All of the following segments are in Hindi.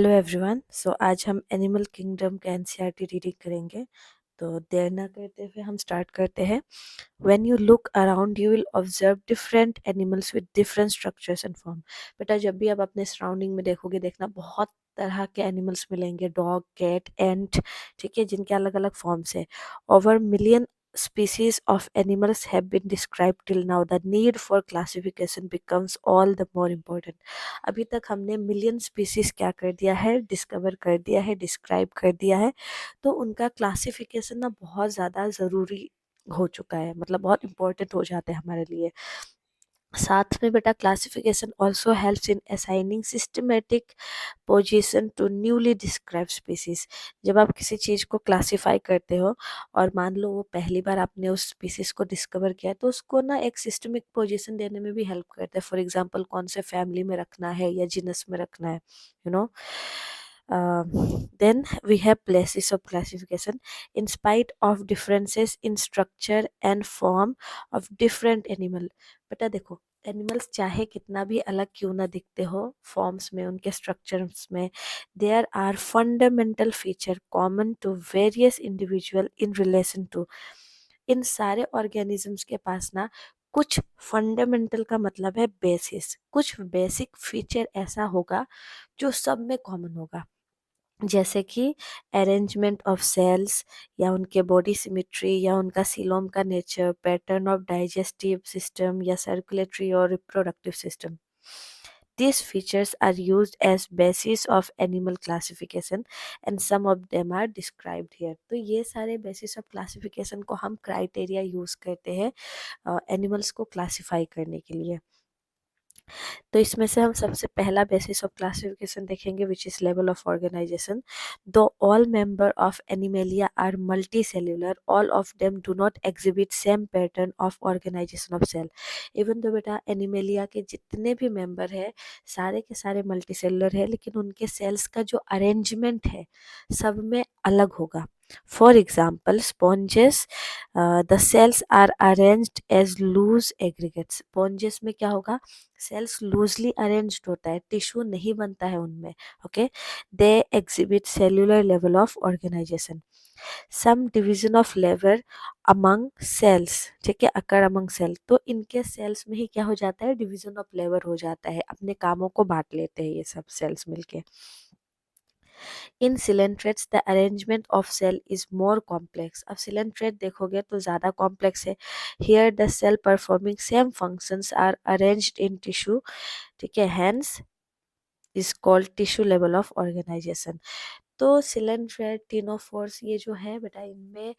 Hello everyone. सो आज हम एनिमल किंगडम का एनसीईआरटी रीडिंग करेंगे। तो देर ना करते हुए हम स्टार्ट करते हैं। When you look around you will observe different animals with different structures and form. बेटा जब भी आप अपने सराउंडिंग में देखोगे, देखना बहुत तरह के एनिमल्स मिलेंगे, डॉग, कैट, एंट, ठीक है, जिनके अलग अलग फॉर्म्स है। Over million species of animals have been described till now. The need for classification becomes all the more important. अभी तक हमने मिलियन स्पीसीज क्या कर दिया है, डिस्कवर कर दिया है, डिस्क्राइब कर दिया है। तो उनका क्लासिफिकेशन ना बहुत ज़्यादा ज़रूरी हो चुका है, मतलब बहुत इंपॉर्टेंट हो जाता है हमारे लिए। साथ में बेटा classification also helps in assigning systematic position to newly describe species. जब आप किसी चीज़ को क्लासिफाई करते हो और मान लो वो पहली बार आपने उस स्पीसीज को डिस्कवर किया, तो उसको ना एक सिस्टमिक पोजीशन देने में भी हेल्प करता है। फॉर एग्जांपल कौन से फैमिली में रखना है या जिनस में रखना है, you know. Then we have places of classification. In spite of differences in structure and form of different animal, बेटा देखो, एनिमल्स चाहे कितना भी अलग क्यों ना दिखते हो फॉर्म्स में, उनके स्ट्रक्चर्स में, there are fundamental feature common to various individual in relation to. इन सारे ऑर्गेनिजम्स के पास ना कुछ फंडामेंटल का मतलब है बेसिस, कुछ बेसिक फीचर ऐसा होगा जो सब में कॉमन होगा। जैसे कि अरेंजमेंट ऑफ सेल्स, या उनके बॉडी सिमेट्री, या उनका सीलोम का nature, pattern of digestive system, या सर्कुलेटरी और reproductive system. These features are used as basis of animal classification and some of them are described here. तो ये सारे basis of classification को हम क्राइटेरिया यूज करते हैं एनिमल्स को क्लासिफाई करने के लिए। तो इसमें से हम सबसे पहला बेसिस ऑफ क्लासिफिकेशन देखेंगे, which is level of organization. Though all member of Animalia are multicellular, all of them do not exhibit same pattern of organization of cell. Even तो बेटा एनिमेलिया के जितने भी मेंबर है सारे के सारे मल्टी सेल्यूलर है, लेकिन उनके सेल्स का जो अरेंजमेंट है सब में अलग होगा। For example sponges, the cells are arranged as loose aggregates. Sponges में क्या होगा, सेल्स लूजली अरेंज्ड होता है, टिश्यू नहीं बनता है उनमें। Okay, they exhibit cellular level of organisation. Some division of labour among cells, ठीक है, अकर अमंग सेल। तो इनके सेल्स में ही क्या हो जाता है, डिवीजन ऑफ लेबर हो जाता है, अपने कामों को बांट लेते हैं ये सब सेल्स मिलके। In coelenterates the arrangement of cell is more complex. अब सिलेंट्रेट देखोगे तो ज़्यादा कॉम्प्लेक्स है। Here the cell performing same functions are arranged in tissue, ठीक है, hence is called tissue level of organisation. तो सिलेंट्रेट, टिनोफोर्स, ये जो है बेटा इनमें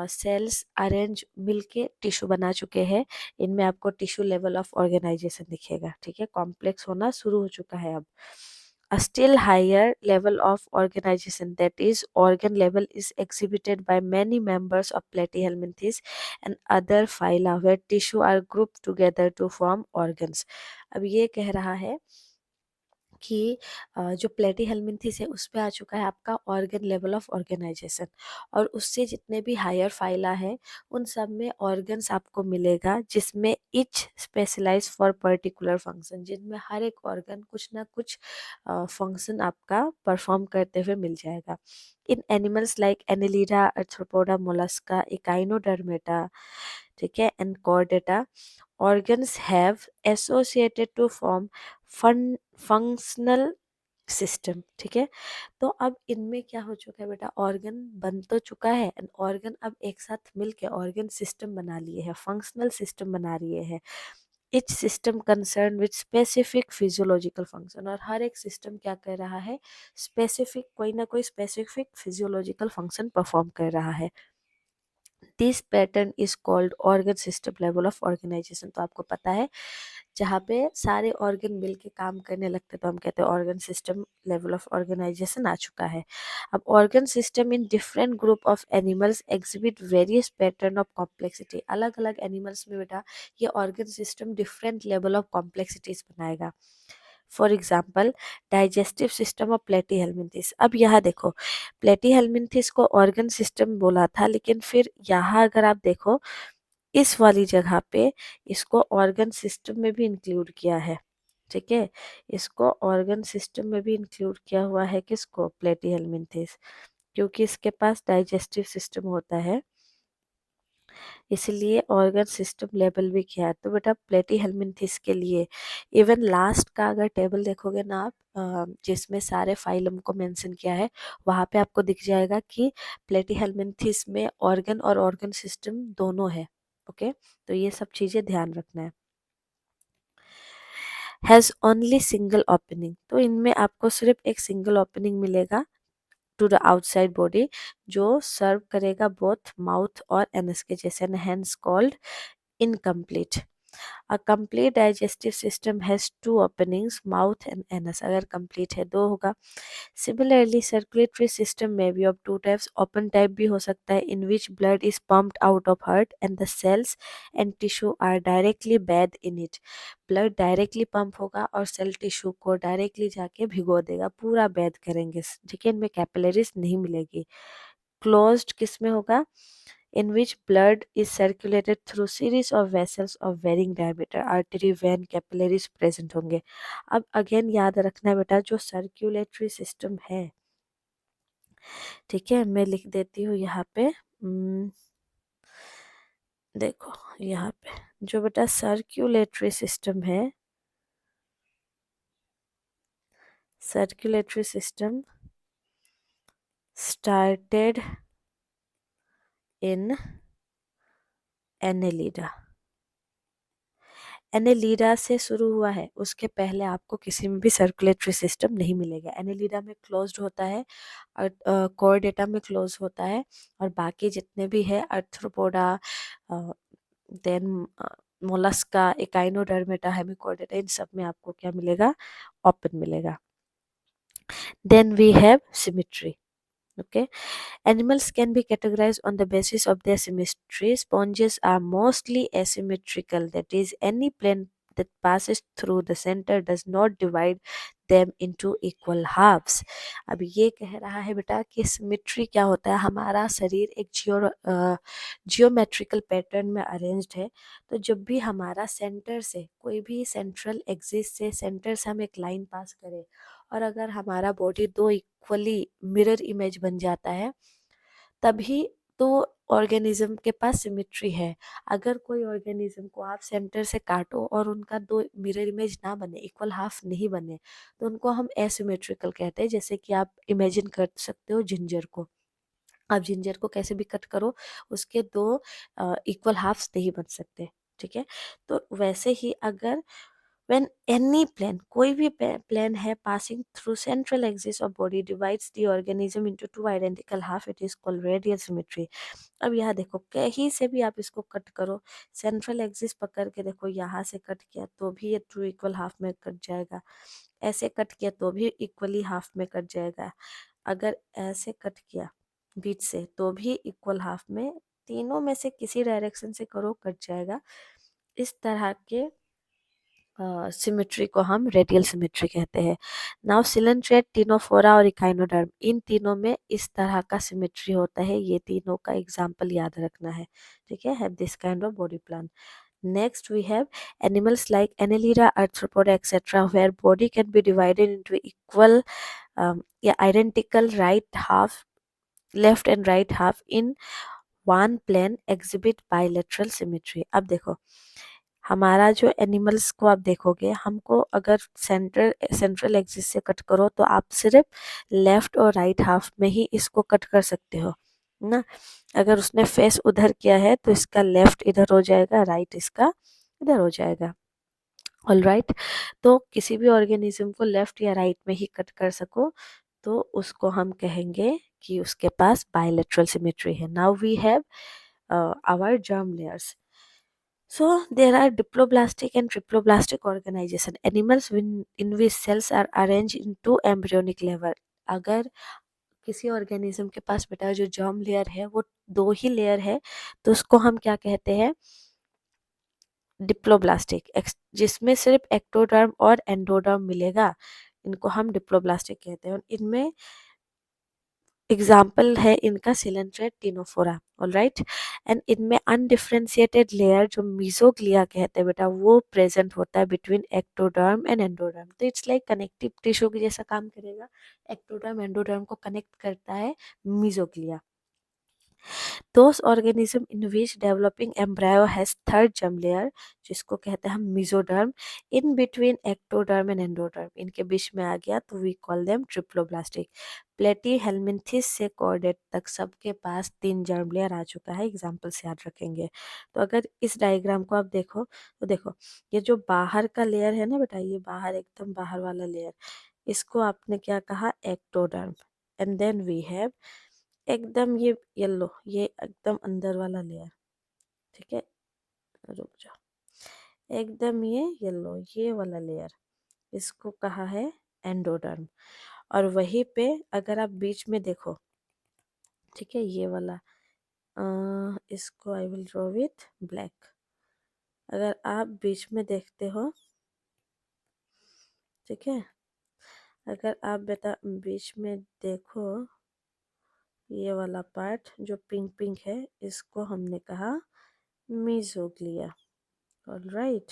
सेल्स अरेंज मिलके टिश्यू बना चुके हैं। इनमें आपको टिश्यू लेवल ऑफ ऑर्गेनाइजेशन दिखेगा, ठीक है, कॉम्प्लेक्स होना शुरू हो चुका है अब। A still higher level of organization, that is organ level, is exhibited by many members of platyhelminthes and other phyla where tissue are grouped together to form organs. अब ये कह रहा है कि जो प्लेटीहेल्मिन्थेस है उस पे आ चुका है आपका ऑर्गन लेवल ऑफ ऑर्गेनाइजेशन, और उससे जितने भी हायर फाइला है उन सब में ऑर्गन्स आपको मिलेगा, जिसमें each specialise for particular function, जिनमें हर एक ऑर्गन कुछ ना कुछ फंक्शन आपका परफॉर्म करते हुए मिल जाएगा। In animals like Annelida, Arthropoda, Mollusca, Echinodermata, ठीक है, and Chordata, organs have associated to form functional system, ठीक है। तो अब इनमें क्या हो चुका है बेटा, ऑर्गन बन तो चुका है एंड ऑर्गन अब एक साथ मिलके ऑर्गन सिस्टम बना लिए हैं, फंक्शनल सिस्टम बना लिए हैं। Etch system concern with specific physiological function, और हर एक सिस्टम क्या कर रहा है, स्पेसिफिक, कोई ना कोई स्पेसिफिक फिजियोलॉजिकल फंक्शन परफॉर्म कर रहा है। This pattern is called organ system level of organisation. तो आपको पता है जहाँ पे सारे ऑर्गन मिलके काम करने लगते तो हम कहते हैं organ system level of organization आ चुका है। अब organ system in different group of animals exhibit various pattern of complexity. अलग अलग एनिमल्स में बेटा ये organ system different level of complexities बनाएगा। For example digestive system of Platyhelminthes. अब यहाँ देखो, प्लेटीहेल्मिन्थेस को ऑर्गन सिस्टम बोला था, लेकिन फिर यहाँ अगर आप देखो इस वाली जगह पे इसको ऑर्गन सिस्टम में भी इंक्लूड किया है, ठीक है। इसको ऑर्गन सिस्टम में भी इंक्लूड किया हुआ है, किसको, प्लेटीहेल्मिन्थेस, क्योंकि इसके पास डाइजेस्टिव सिस्टम होता है, इसलिए ऑर्गन सिस्टम लेवल भी किया है। तो बेटा प्लेटीहेल्मिन्थेस के लिए इवन लास्ट का अगर टेबल देखोगे ना आप, जिसमें सारे फाइलम को मेंशन किया है, वहां पे आपको दिख जाएगा कि प्लेटीहेल्मिन्थेस में ऑर्गन और ऑर्गन सिस्टम दोनों है। ओके, तो ये सब चीजें ध्यान रखना है। हैज ओनली सिंगल ओपनिंग, तो इनमें आपको सिर्फ एक सिंगल ओपनिंग मिलेगा टू द आउटसाइड बॉडी, जो सर्व करेगा बोथ माउथ और एनस के जैसे, hence called incomplete. A complete digestive system has two openings, mouth and anus. अगर complete है दो होगा। Similarly, circulatory system may be of two types. Open type भी हो सकता है, in which blood is pumped out of heart and the cells and tissue are directly bathed in it. Blood directly pump होगा और सेल टिश्यू को directly जाके भिगो देगा, पूरा bathe करेंगे, ठीक है, इनमें कैपिलरीज नहीं मिलेगी। Closed किस में होगा, in which blood is circulated through series of vessels of varying diameter, artery, vein, capillaries present होंगे। अब अगेन याद रखना है बेटा, जो सर्कुलेटरी सिस्टम है, ठीक है, मैं लिख देती हूँ यहाँ पे, देखो यहाँ पे जो बेटा सर्कुलेटरी सिस्टम है, circulatory system started in Annelida, Annelida से शुरू हुआ है, उसके पहले आपको किसी में भी सर्कुलेटरी सिस्टम नहीं मिलेगा। एनेलिडा में क्लोज्ड होता है और कोर्डेटा में क्लोज होता है, और बाकी जितने भी है Arthropoda, then Mollusca, Echinodermata, Hemichordata, इन सब में आपको क्या मिलेगा, ओपन मिलेगा। Then we have symmetry. Okay, animals can be categorized on the basis of their symmetry. Sponges are mostly asymmetrical, that is, any plane that passes through the center does not divide them into equal halves. अब ये कह रहा है बेटा कि सिमेट्री क्या होता है, हमारा शरीर एक जियोमेट्रिकल पैटर्न में अरेंज्ड है, तो जब भी हमारा सेंटर से कोई भी सेंट्रल एक्सिस से सेंटर से हम एक लाइन पास करें, और अगर हमारा बॉडी दो इक्वली मिरर इमेज बन जाता है, तभी तो ऑर्गेनिज्म के पास सिमेट्री है। अगर कोई ऑर्गेनिज्म को आप सेंटर से काटो और उनका दो मिरर इमेज ना बने, इक्वल हाफ नहीं बने, तो उनको हम एसिमेट्रिकल कहते हैं। जैसे कि आप इमेजिन कर सकते हो जिंजर को, आप जिंजर को कैसे भी कट करो, उसके दो इक्वल हाफ्स नहीं बन सकते, ठीक है। तो वैसे ही अगर when any plane, कोई भी plane है, passing through central axis of body divides the organism into two identical half, it is called radial symmetry. अब यहाँ देखो, कहीं से भी आप इसको कट करो, सेंट्रल एक्सिस पकड़ के देखो, यहाँ से कट किया तो भी ये टू इक्वल हाफ में कट जाएगा, ऐसे कट किया तो भी इक्वली हाफ में कट जाएगा, अगर ऐसे कट किया बीच से तो भी इक्वल हाफ में, तीनों में से किसी डायरेक्शन से करो कट जाएगा। इस तरह के सिमेट्री को हम रेडियल सिमेट्री कहते हैं। नाउ सिलेंट्रेट, टिनोफोरा और इकाइनोडर्म, इन तीनों में इस तरह का सिमेट्री होता है, ये तीनों का एग्जाम्पल याद रखना है, ठीक है, have this kind of body plan. Next we have animals like Annelida, Arthropoda, etc., where body can be divided into equal, identical right half, left and right half in one plane, exhibit bilateral symmetry. अब देखो, हमारा जो एनिमल्स को आप देखोगे, हमको अगर सेंट्रल एक्सिस से कट करो तो आप सिर्फ लेफ्ट और राइट हाफ में ही इसको कट कर सकते हो ना। अगर उसने फेस उधर किया है तो इसका लेफ्ट इधर हो जाएगा, राइट इसका इधर हो जाएगा। ऑल राइट, तो किसी भी ऑर्गेनिज्म को लेफ्ट या राइट में ही कट कर सको तो उसको हम कहेंगे कि उसके पास बायलेटरल सिमेट्री है। Now we have our germ layers. So there are diploblastic and triploblastic organization. Animals in which cells are arranged in two embryonic level. अगर किसी ऑर्गेनिज्म के पास बेटा जो जर्म लेयर है वो दो ही लेयर है, तो उसको हम क्या कहते हैं, डिप्लोब्लास्टिक, जिसमें सिर्फ एक्टोडर्म और एंडोडर्म मिलेगा, इनको हम डिप्लोब्लास्टिक कहते हैं। इनमें एग्जाम्पल है इनका सिलेंट्रेट टिनोफोरा, ऑलराइट। एंड इनमें अनडिफरेंशिएटेड लेयर जो मीजोग्लिया कहते हैं बेटा, वो प्रेजेंट होता है बिटवीन एक्टोडर्म एंड एंडोडर्म। तो इट्स लाइक कनेक्टिव टिश्यू की जैसा काम करेगा, एक्टोडर्म एंडोडर्म को कनेक्ट करता है mesoglea. Those organism in which developing embryo has third germ layer, जिसको कहते हैं हम mesoderm, in between ectoderm and endoderm, इनके बीच में आ गया तो we call them triploblastic. Platyhelminthes से कॉर्डेट तक सबके पास 3 जर्म लेयर आ चुका है, एग्जाम्पल से याद रखेंगे। तो अगर इस डायग्राम को आप देखो तो देखो, ये जो बाहर का लेयर है ना बेटा, ये बाहर एकदम बाहर वाला लेयर, इसको आपने क्या कहा, ectoderm. And then we have एकदम ये येलो, ये एकदम अंदर वाला लेयर, ठीक है, रुक जाओ, एकदम ये येलो ये वाला लेयर, इसको कहा है एंडोडर्म। और वहीं पे अगर आप बीच में देखो, ठीक है, ये वाला इसको I will draw with black. अगर आप बीच में देखते हो, ठीक है, अगर आप बेटा बीच में देखो, ये वाला पार्ट जो पिंक पिंक है, इसको हमने कहा मीजोग्लिया, ऑलराइट।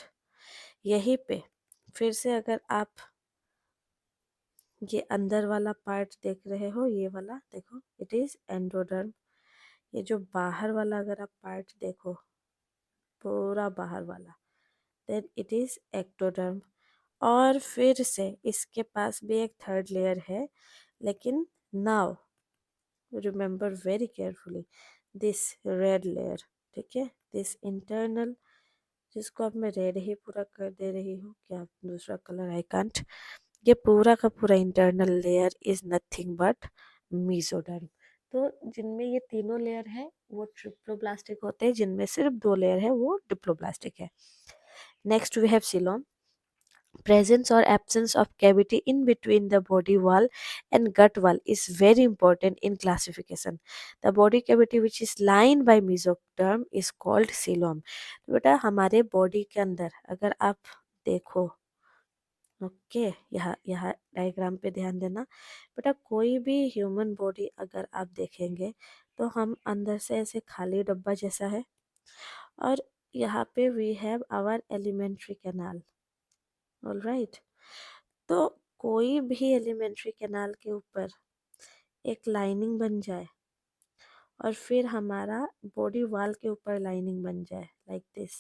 यहीं पे फिर से अगर आप ये अंदर वाला पार्ट देख रहे हो, ये वाला देखो, इट इज एंडोडर्म। ये जो बाहर वाला अगर आप पार्ट देखो, पूरा बाहर वाला, देन इट इज एक्टोडर्म। और फिर से इसके पास भी एक थर्ड लेयर है, लेकिन now remember very carefully this red layer, ठीक है, दिस इंटरनल, जिसको अब मैं रेड ही पूरा कर दे रही हूँ, क्या दूसरा कलर आई कांट, ये पूरा का पूरा internal layer is nothing but mesoderm. तो जिनमें ये तीनों लेयर है वो ट्रिप्लोब्लास्टिक होते हैं, जिनमें सिर्फ 2 लेयर है वो डिप्लोब्लास्टिक है। Next we have coelom, presence or absence of cavity in between the body wall and gut wall is very important in classification. The body cavity which is lined by mesoderm is called coelom. तो बेटा हमारे बॉडी के अंदर अगर आप देखो, ओके, यहाँ यहाँ डायग्राम पे ध्यान देना बेटा, कोई भी ह्यूमन बॉडी अगर आप देखेंगे तो हम अंदर से ऐसे खाली डब्बा जैसा है, और यहाँ पे we have our alimentary canal, alright. तो कोई भी एलिमेंट्री कैनाल के ऊपर एक लाइनिंग बन जाए और फिर हमारा बॉडी वॉल के ऊपर लाइनिंग बन जाए लाइक दिस,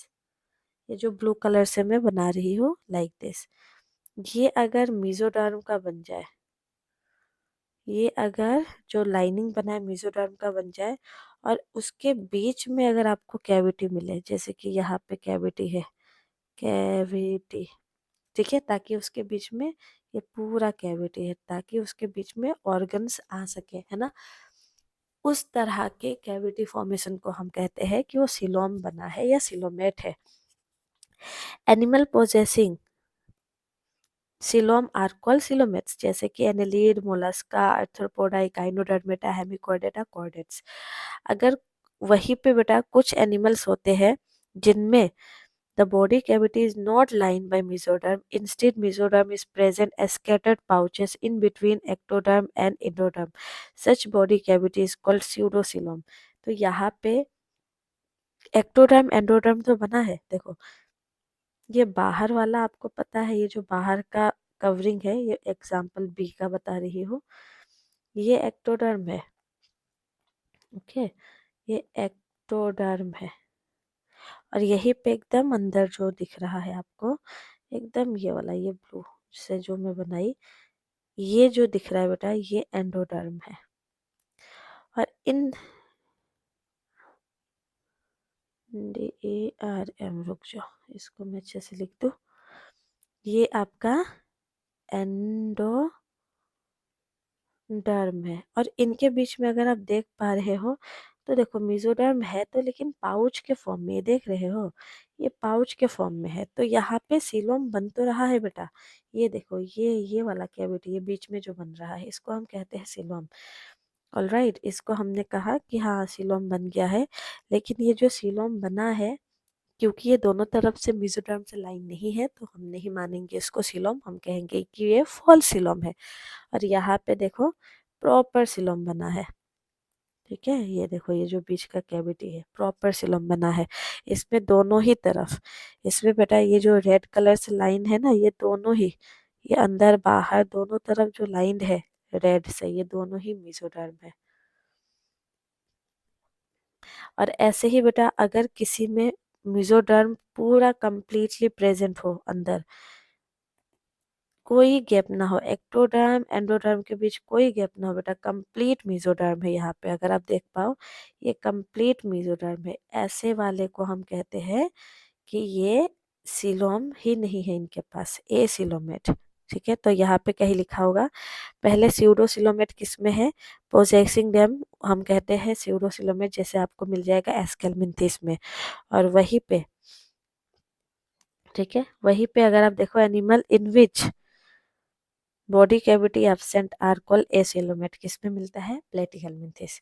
ये जो ब्लू कलर से मैं बना रही हूँ लाइक दिस, ये अगर मीजोडर्म का बन जाए, ये अगर जो लाइनिंग बना है मीजोडर्म का बन जाए, और उसके बीच में अगर आपको कैविटी मिले, जैसे कि यहाँ पे कैविटी है, कैविटी, ठीक है, ताकि उसके बीच में ये पूरा कैविटी है, ताकि उसके बीच में ऑर्गन्स आ सके, है ना, उस तरह के कैविटी फॉर्मेशन को हम कहते हैं कि वो सिलोम बना है या सिलोमेट है। Animal possessing coelom are called coelomates, जैसे कि annelid, Mollusca, Arthropoda, Echinodermata, Hemichordata, chordates. अगर वहीं पे बेटा कुछ एनिमल्स होते हैं जिनमें the body cavity is not lined by mesoderm. Instead, mesoderm is present as scattered pouches in between ectoderm and endoderm. Such body cavity is called pseudocoelom. तो यहाँ पे एक्टोडर्म एंडोडर्म तो बना है, देखो ये बाहर वाला आपको पता है, ये जो बाहर का कवरिंग है, ये एग्जाम्पल बी का बता रही हूँ, ये एक्टोडर्म है, ओके, ये एक्टोडर्म है। और यही पे एकदम अंदर जो दिख रहा है आपको, एकदम ये वाला, ये ब्लू से जो मैं बनाई, ये जो दिख रहा है बेटा, ये एंडोडर्म है। और इन DERM, रुक जाओ इसको मैं अच्छे से लिख दूं, ये आपका एंडोडर्म है। और इनके बीच में अगर आप देख पा रहे हो तो देखो मीजोडर्म है तो, लेकिन पाउच के फॉर्म में, देख रहे हो, ये पाउच के फॉर्म में है, तो यहाँ पे सीलोम बन तो रहा है बेटा, ये देखो, ये वाला कैविटी, ये बीच में जो बन रहा है, इसको हम कहते हैं सीलोम, ऑलराइट। इसको हमने कहा कि हाँ सीलोम बन गया है, लेकिन ये जो सीलोम बना है, क्योंकि ये दोनों तरफ से मेसोडर्म से लाइन नहीं है, तो हम नहीं मानेंगे इसको सीलोम, हम कहेंगे कि ये फॉल्स सीलोम है। और यहाँ पे देखो, प्रॉपर सिलोम बना है। ठीक है, ये देखो ये जो बीच का कैविटी है प्रॉपर सिलोम बना है, इसमें दोनों ही तरफ, इसमें बेटा ये जो रेड कलर से लाइन है ना, ये दोनों ही, ये अंदर बाहर दोनों तरफ जो लाइन है रेड से, ये दोनों ही मेसोडर्म है। और ऐसे ही बेटा अगर किसी में मेसोडर्म पूरा कंप्लीटली प्रेजेंट हो अंदर, कोई गैप ना हो, एक्टोडर्म एंडोडर्म के बीच कोई गैप ना हो बेटा, कंप्लीट मेसोडर्म है यहाँ पे, अगर आप देख पाओ ये कंप्लीट मेसोडर्म है, ऐसे वाले को हम कहते हैं कि ये सिलोम ही नहीं है इनके पास, ए सिलोमेट। ठीक है, तो यहाँ पे कहीं लिखा होगा, पहले स्यूडो सिलोमेट किसमें है, पोजेसिंग देम हम कहते हैं स्यूडो सिलोमेट, जैसे आपको मिल जाएगा एस्केलमिंथिस में। और वहीं पे, ठीक है, वहीं पे अगर आप देखो animal in which body cavity absent are called acoelomate, किसमें मिलता है, प्लेटिहेलमिंथिस।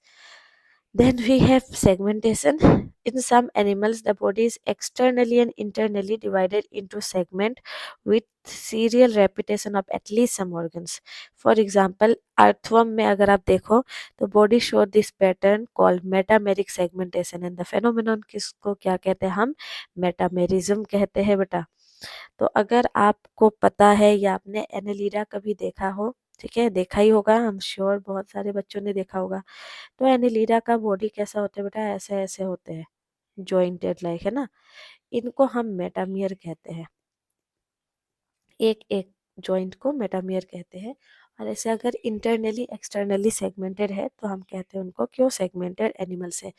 Then we have segmentation. In some animals, the body is externally and internally divided into segments with serial repetition of at least some organs. For example, earthworm में अगर आप देखो तो body show this pattern called metameric segmentation, and the phenomenon किसको क्या कहते हैं हम, मेटामेरिज्म कहते हैं बेटा। तो अगर आपको पता है या आपने एनेलिडा कभी देखा हो, ठीक है, देखा ही होगा, हम श्योर बहुत सारे बच्चों ने देखा होगा, तो एनेलिडा का बॉडी कैसा होता है बेटा, ऐसे ऐसे होते हैं, जॉइंटेड लाइक, है ना, इनको हम मेटामियर कहते हैं, एक एक जॉइंट को मेटामियर कहते हैं। और ऐसे अगर इंटरनली एक्सटर्नली सेगमेंटेड है तो हम कहते हैं उनको क्यों सेगमेंटेड एनिमल्स है।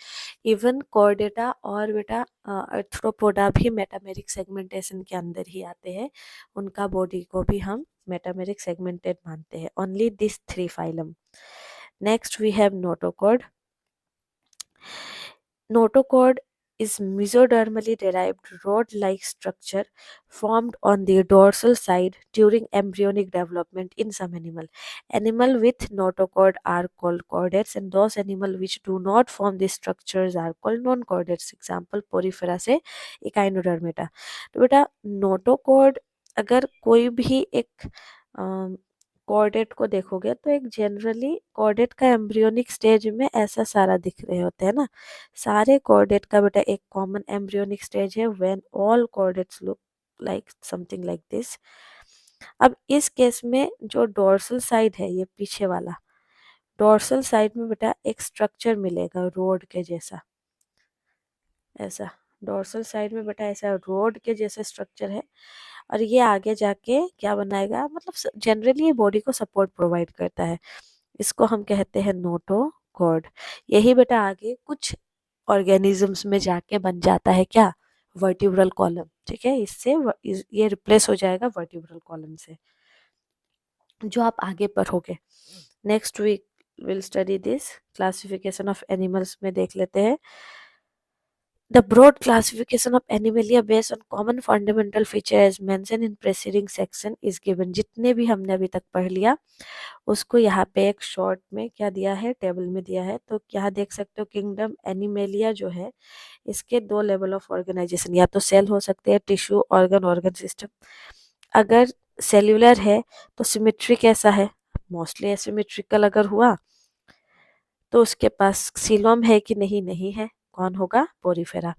इवन कॉर्डेटा और बेटा आर्थ्रोपोडा भी मेटामेरिक सेगमेंटेशन के अंदर ही आते हैं, उनका बॉडी को भी हम मेटामेरिक सेगमेंटेड मानते हैं। Only this three phylum. Next we have notochord. Notochord is mesodermally derived rod-like structure formed on the dorsal side during embryonic development in some animal. Animal with notochord are called chordates, and those animal which do not form these structures are called non-chordates. Example Porifera से Echinodermata. तो बेटा notochord अगर कोई भी एक कॉर्डेट को देखोगे तो एक जनरली कॉर्डेट का एम्ब्रियोनिक स्टेज में ऐसा सारा दिख रहे होते हैं ना, सारे कॉर्डेट का बेटा एक कॉमन एम्ब्रियोनिक स्टेज है when all chordates look like something like this. अब इस केस में जो डोर्सल साइड है, ये पीछे वाला डोर्सल साइड में बेटा एक स्ट्रक्चर मिलेगा रोड के जैसा, ऐसा डोर्सल साइड में बेटा ऐसा रोड के जैसा स्ट्रक्चर है, और ये आगे जाके क्या बनाएगा, मतलब जनरली ये बॉडी को सपोर्ट प्रोवाइड करता है, इसको हम कहते हैं नोटोकॉर्ड। यही बेटा आगे कुछ ऑर्गेनिजम्स में जाके बन जाता है क्या, वर्टिब्रल कॉलम। ठीक है, इससे ये रिप्लेस हो जाएगा वर्टिब्रल कॉलम से, जो आप आगे पढ़ोगे। Next week will study this classification of animals में देख लेते हैं। The broad classification of Animalia based on common fundamental feature as mentioned in preceding section is given। जितने भी हमने अभी तक पढ़ लिया उसको यहाँ पे एक शॉर्ट में क्या दिया है, टेबल में दिया है। तो यहाँ देख सकते हो किंगडम एनिमेलिया जो है इसके दो लेवल ऑफ ऑर्गेनाइजेशन, या तो सेल हो सकते हैं, टिश्यू, ऑर्गन, ऑर्गन सिस्टम। अगर सेल्यूलर है तो सिमेट्री कैसा है, मोस्टली एसिमेट्रिकल अगर हुआ तो उसके पास सीलोम है कि नहीं, नहीं है, कौन होगा, पोरीफेरा।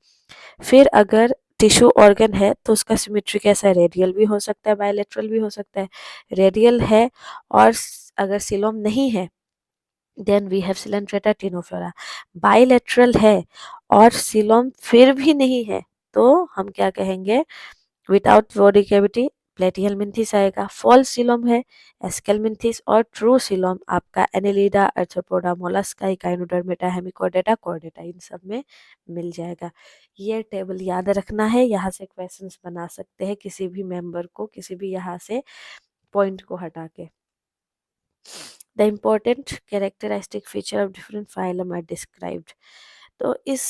फिर अगर टिश्यू ऑर्गन है तो उसका सिमेट्री कैसा है, रेडियल भी हो सकता है, बायलेटरल भी हो सकता है। रेडियल है और अगर सिलोम नहीं है then we have Coelenterata Ctenophora. Bilateral है और सिलोम फिर भी नहीं है तो हम क्या कहेंगे, विदाउट बॉडी कैविटी प्लेटिहेलमिंथिस आएगा। फॉल्स सिलोम है एस्केलमिंथिस, और ट्रू सिलोम आपका Annelida, Arthropoda, Mollusca, Echinodermata, Hemichordata, Chordata, इन सब में मिल जाएगा। ये टेबल याद रखना है, यहाँ से क्वेश्चंस बना सकते हैं किसी भी मेंबर को, किसी भी यहाँ से पॉइंट को हटा के। The important characteristic feature of different phylum are described. तो इस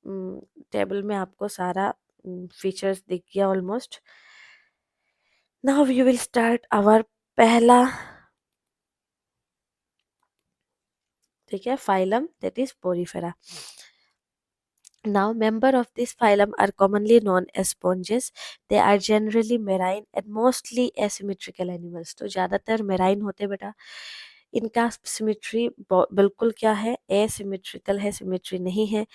टेबल में आपको सारा फीचर्स दिख गया almost. Now we will start our पहला, ठीक है, phylum that is Porifera. Now, members of this phylum are commonly known as sponges. They are generally marine and mostly asymmetrical animals. तो ज़्यादातर marine होते बेटा, इनका सिमेट्री बिल्कुल क्या है, एसिमेट्रिकल है, सिमेट्री नहीं है।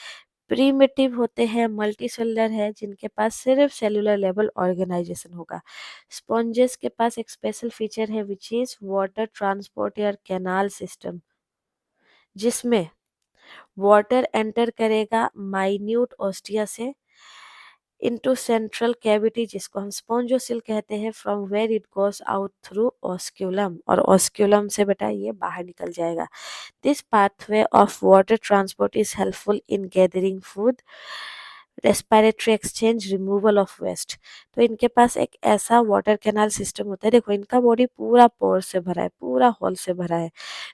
प्रीमिटिव होते हैं, मल्टी सेलुलर है, जिनके पास सिर्फ सेलुलर लेवल ऑर्गेनाइजेशन होगा। स्पॉन्जेस के पास एक स्पेशल फीचर है विच इज वाटर ट्रांसपोर्ट या कैनाल सिस्टम, जिसमें वाटर एंटर करेगा माइन्यूट ऑस्टिया से इनटू सेंट्रल कैविटी, जिसको हम स्पॉन्जोसिल कहते हैं, from where it goes out through osculum, और ऑस्क्यूलम से बेटा ये बाहर निकल जाएगा। This pathway of water transport is helpful in gathering food, respiratory exchange, removal of waste. तो इनके पास एक ऐसा वाटर कैनाल सिस्टम होता है, देखो इनका बॉडी पूरा पोर से भरा है, पूरा होल से भरा है,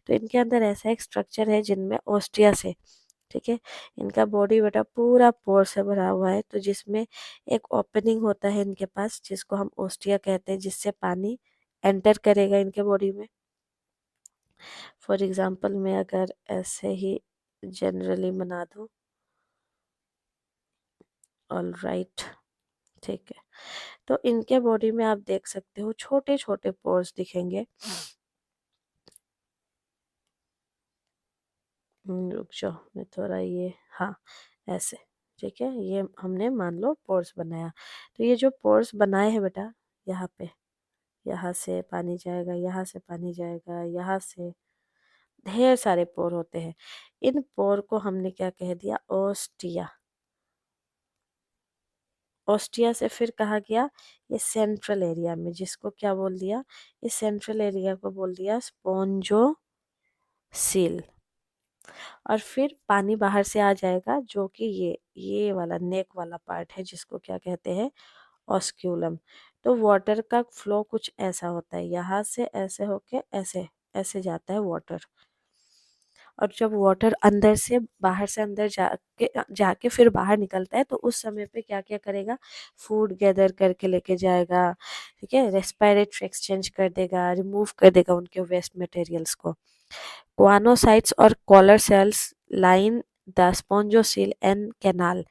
तो इनके अंदर ऐसा एक स्ट्रक्चर है जिनमें ओस्टिया से, ठीक है, इनका बॉडी बेटा पूरा पोर से भरा हुआ है, तो जिसमें एक ओपनिंग होता है इनके पास जिसको हम ओस्टिया कहते हैं, जिससे पानी एंटर करेगा इनके बॉडी में। फॉर एग्जाम्पल मैं अगर ऐसे ही जनरली बना दूं, ऑल राइट, ठीक है, तो इनके बॉडी में आप देख सकते हो छोटे छोटे पोर्स दिखेंगे। रुक जाओ मैं थोड़ा ये, हाँ ऐसे, ठीक है, ये हमने मान लो पोर्स बनाया, तो ये जो पोर्स बनाए हैं बेटा, यहाँ पे, यहाँ से पानी जाएगा, यहाँ से पानी जाएगा, यहाँ से ढेर सारे पोर होते हैं। इन पोर को हमने क्या कह दिया, ओस्टिया। ओस्टिया से फिर कहा गया ये सेंट्रल एरिया में, जिसको क्या बोल दिया, इस सेंट्रल एरिया को बोल दिया स्पॉन्जोसील। और फिर पानी बाहर से आ जाएगा, जो कि ये वाला नेक वाला पार्ट है, जिसको क्या कहते हैं, ऑस्क्यूलम। तो वाटर का फ्लो कुछ ऐसा होता है, यहाँ से ऐसे होके ऐसे ऐसे जाता है वाटर, और जब वाटर अंदर से बाहर से अंदर जाके जाके फिर बाहर निकलता है, तो उस समय पे क्या क्या करेगा, फूड गैदर करके लेके जाएगा, ठीक है, रेस्पिरेटरी एक्सचेंज कर देगा, रिमूव कर देगा उनके वेस्ट मटेरियल्स को। ग्वानोसाइट्स और collar cells line the spongocoel and canal.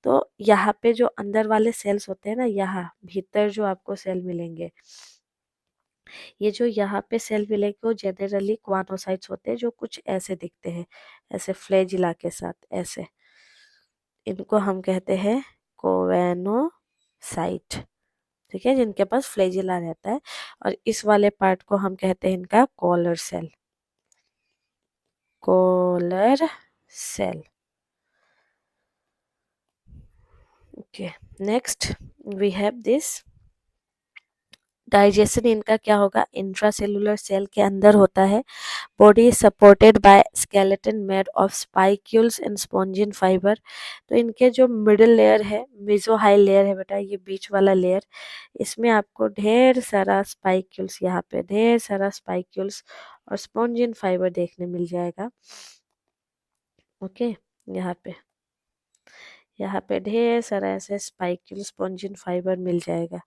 तो यहाँ पे जो अंदर वाले सेल्स होते हैं ना, यहाँ भीतर जो आपको सेल मिलेंगे, ये जो यहाँ पे सेल मिलेंगे वो जनरली क्वानोसाइट्स होते हैं, जो कुछ ऐसे दिखते हैं, ऐसे फ्लैजिला के साथ ऐसे, इनको हम कहते हैं कोवेनोसाइट, ठीक है, जिनके पास फ्लैजिला रहता है, और इस वाले पार्ट को हम कहते हैं इनका collar cell, collar cell. Okay, next we have this digestion. इनका क्या होगा, इंट्रासेलुलर सेल के अंदर होता है। Body is supported by skeleton made of spicules and spongin fibre. तो इनके जो मिडिल लेयर है, मेसोहाइल लेयर है बेटा, ये बीच वाला लेयर, इसमें आपको ढेर सारा स्पाइक्यूल्स, यहाँ पे ढेर सारा स्पाइक्यूल्स और स्पॉन्जिन फाइबर देखने मिल जाएगा। ओके, यहाँ पे ढेर सारा ऐसे स्पाइक्यूल स्पॉन्जिन फाइबर मिल जाएगा,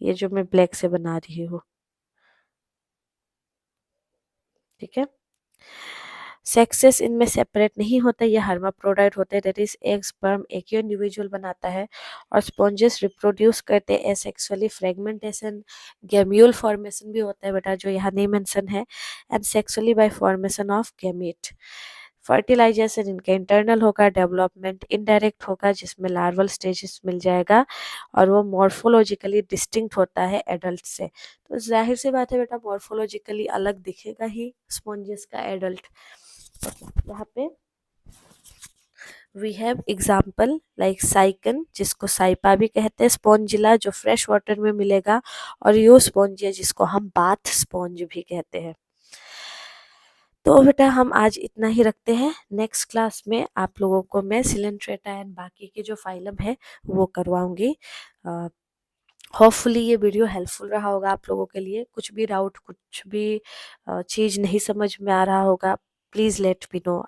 ये जो मैं ब्लैक से बना रही हूँ, ठीक है। सेक्सेस इनमें सेपरेट नहीं होता, ये हर्माफ्रोडाइट होते हैं, दैट इज एग स्पर्म एक ही इंडिविजुअल बनाता है, और स्पॉन्जेस रिप्रोड्यूस करते हैं एसेक्सुअली। फ्रेगमेंटेशन, गैम्यूल फॉर्मेशन भी होता है बेटा, जो यहाँ नहीं मेंशन है, and sexually by formation of gamete. Fertilisation इनका इंटरनल होगा, डेवलपमेंट इनडायरेक्ट होगा, जिसमें लार्वल स्टेजेस मिल जाएगा, और वो मॉर्फोलॉजिकली डिस्टिंक्ट होता है एडल्ट से। तो जाहिर सी बात है बेटा, मॉर्फोलॉजिकली अलग दिखेगा ही स्पॉन्जेस का एडल्ट। यहाँ पे वी हैव एग्जाम्पल लाइक साइकन, जिसको साइपा भी कहते हैं, स्पॉन्जिला जो फ्रेश वाटर में मिलेगा, और यू स्पॉन्जिया जिसको हम बाथ स्पॉन्ज भी कहते हैं। तो बेटा हम आज इतना ही रखते हैं, नेक्स्ट क्लास में आप लोगों को मैं सिलेंट्रेटा एंड बाकी के जो फाइलम है वो करवाऊंगी। होपफुली ये वीडियो हेल्पफुल रहा होगा आप लोगों के लिए। कुछ भी डाउट, कुछ भी चीज़ नहीं समझ में आ रहा होगा, प्लीज़ लेट मी नो।